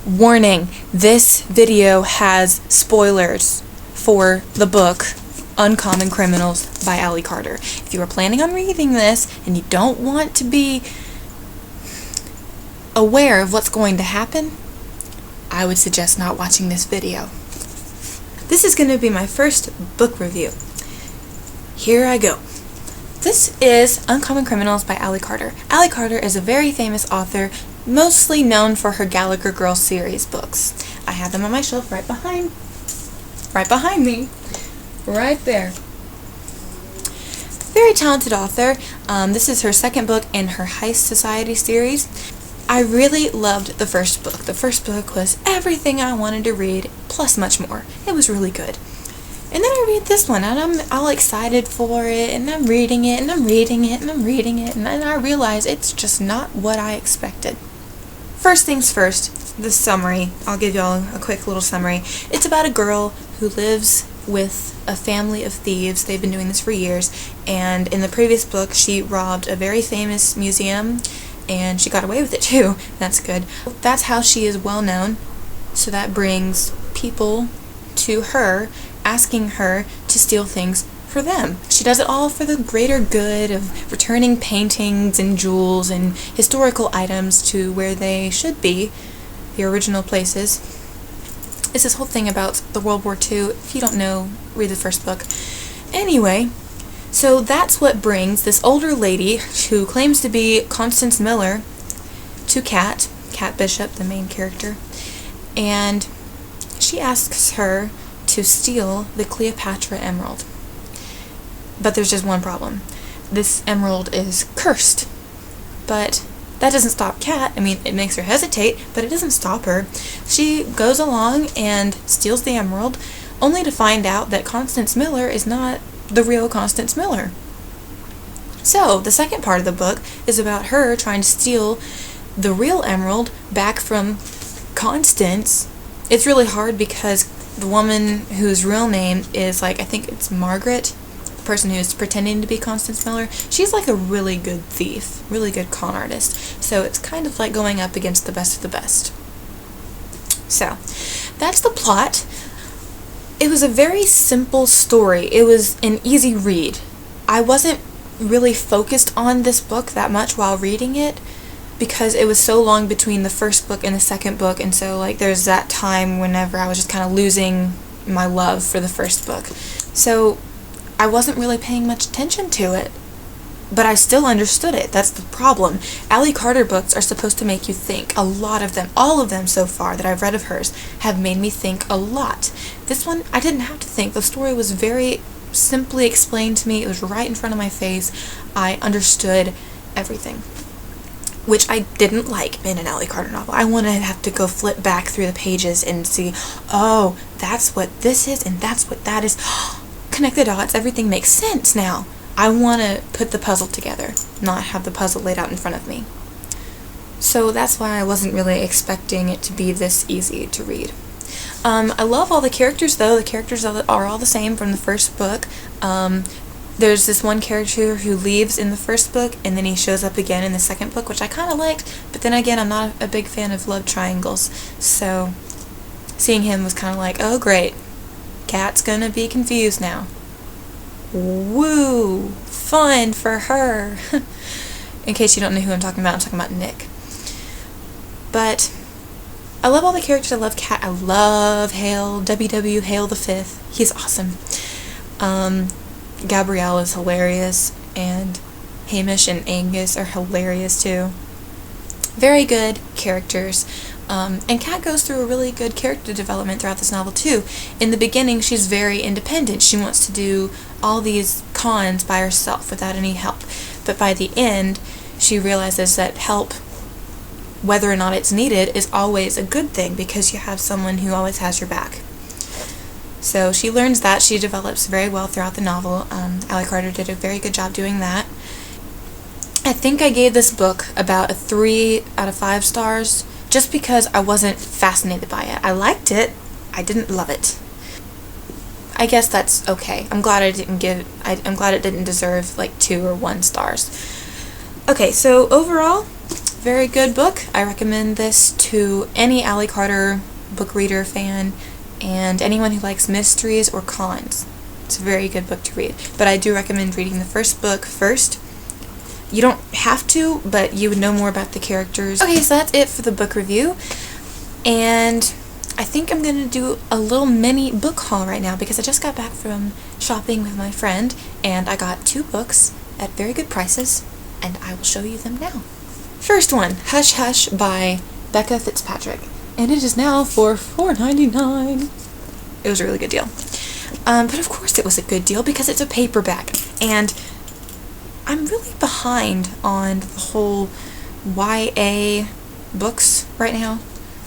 Warning, this video has spoilers for the book Uncommon Criminals by Ally Carter. If you are planning on reading this and you don't want to be aware of what's going to happen, I would suggest not watching this video. This is going to be my first book review. Here I go. This is Uncommon Criminals by Ally Carter. Ally Carter is a very famous author, mostly known for her Gallagher Girls series books. I have them on my shelf right behind me. Right there. Very talented author. This is her second book in her Heist Society series. I really loved the first book. The first book was everything I wanted to read, plus much more. It was really good. And then I read this one, and I'm all excited for it, and I'm reading it, and I'm reading it, and I'm reading it, and then I realize it's just not what I expected. First things first, the summary. I'll give y'all a quick little summary. It's about a girl who lives with a family of thieves. They've been doing this for years, and in the previous book, she robbed a very famous museum, and she got away with it too. That's good. That's how she is well known, so that brings people to her, asking her to steal things for them. She does it all for the greater good of returning paintings and jewels and historical items to where they should be, the original places. It's this whole thing about the World War II. If you don't know, read the first book. Anyway, so that's what brings this older lady who claims to be Constance Miller to Kat Bishop, the main character, and she asks her to steal the Cleopatra emerald. But there's just one problem. This emerald is cursed. But that doesn't stop Kat. I mean, it makes her hesitate, but it doesn't stop her. She goes along and steals the emerald, only to find out that Constance Miller is not the real Constance Miller. So, the second part of the book is about her trying to steal the real emerald back from Constance. It's really hard because the woman whose real name is, I think it's Margaret, the person who's pretending to be Constance Miller, she's like a really good thief, really good con artist. So it's kind of like going up against the best of the best. So, that's the plot. It was a very simple story. It was an easy read. I wasn't really focused on this book that much while reading it, because it was so long between the first book and the second book, and so there's that time whenever I was just kind of losing my love for the first book. So I wasn't really paying much attention to it, but I still understood it. That's the problem. Ally Carter books are supposed to make you think. A lot of them, all of them so far that I've read of hers, have made me think a lot. This one, I didn't have to think. The story was very simply explained to me. It was right in front of my face. I understood everything, which I didn't like in an Ally Carter novel. I want to have to go flip back through the pages and see, oh, that's what this is, and that's what that is. Connect the dots. Everything makes sense now. I want to put the puzzle together, not have the puzzle laid out in front of me. So that's why I wasn't really expecting it to be this easy to read. I love all the characters, though. The characters are all the same from the first book. There's this one character who leaves in the first book, and then he shows up again in the second book, which I kind of liked, but then again, I'm not a big fan of love triangles, so seeing him was kind of like, oh great, Kat's gonna be confused now. Woo! Fun for her! In case you don't know who I'm talking about Nick. But I love all the characters. I love Kat. I love Hale, WW Hale the Fifth. He's awesome. Gabrielle is hilarious, and Hamish and Angus are hilarious too. Very good characters. And Kat goes through a really good character development throughout this novel too. In the beginning, she's very independent. She wants to do all these cons by herself without any help. But by the end, she realizes that help, whether or not it's needed, is always a good thing because you have someone who always has your back. So she learns that. She develops very well throughout the novel. Ally Carter did a very good job doing that. I think I gave this book about a 3 out of 5 stars just because I wasn't fascinated by it. I liked it. I didn't love it. I guess that's okay. I'm glad it didn't deserve 2 or 1 stars. Okay, so overall, very good book. I recommend this to any Ally Carter book reader fan and anyone who likes mysteries or cons. It's a very good book to read, but I do recommend reading the first book first. You don't have to, but you would know more about the characters. Okay, so that's it for the book review, and I think I'm going to do a little mini book haul right now because I just got back from shopping with my friend, and I got 2 books at very good prices, and I will show you them now. First one, Hush Hush by Becca Fitzpatrick, and it is now for $4.99. It was a really good deal. But of course it was a good deal because it's a paperback, and I'm really behind on the whole YA books right now.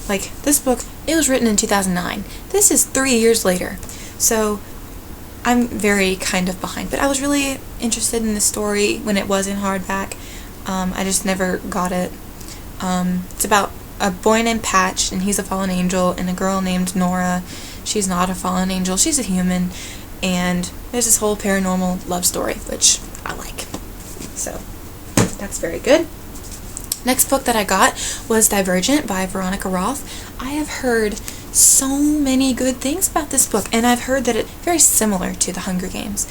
Like, this book, it was written in 2009. This is 3 years later, so I'm very kind of behind. But I was really interested in the story when it was in hardback. I just never got it. It's about a boy named Patch, and he's a fallen angel, and a girl named Nora. She's not a fallen angel, she's a human, and there's this whole paranormal love story, which I like. So, that's very good. Next book that I got was Divergent by Veronica Roth. I have heard so many good things about this book, and I've heard that it's very similar to The Hunger Games,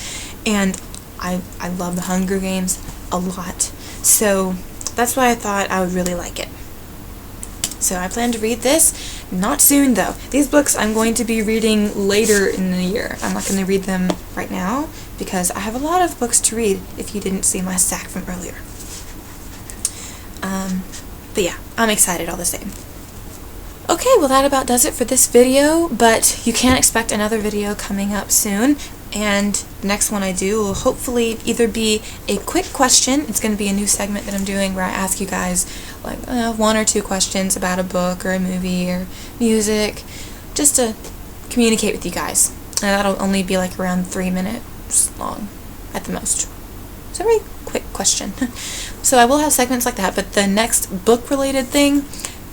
and I love The Hunger Games a lot, so that's why I thought I would really like it. So I plan to read this, not soon though. These books I'm going to be reading later in the year. I'm not going to read them right now because I have a lot of books to read if you didn't see my stack from earlier. But yeah, I'm excited all the same. Okay, well that about does it for this video, but you can expect another video coming up soon, and the next one I do will hopefully either be a quick question. It's going to be a new segment that I'm doing where I ask you guys like 1 or 2 questions about a book or a movie or music, just to communicate with you guys, and that'll only be like around 3 minutes long at the most. It's a very quick question. So I will have segments like that, but the next book related thing,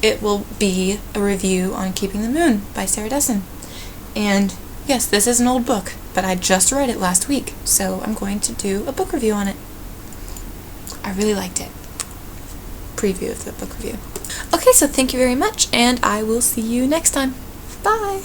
it will be a review on Keeping the Moon by Sarah Dessen. And yes, this is an old book, but I just read it last week, so I'm going to do a book review on it. I really liked it. Preview of the book review. Okay, so thank you very much, and I will see you next time. Bye!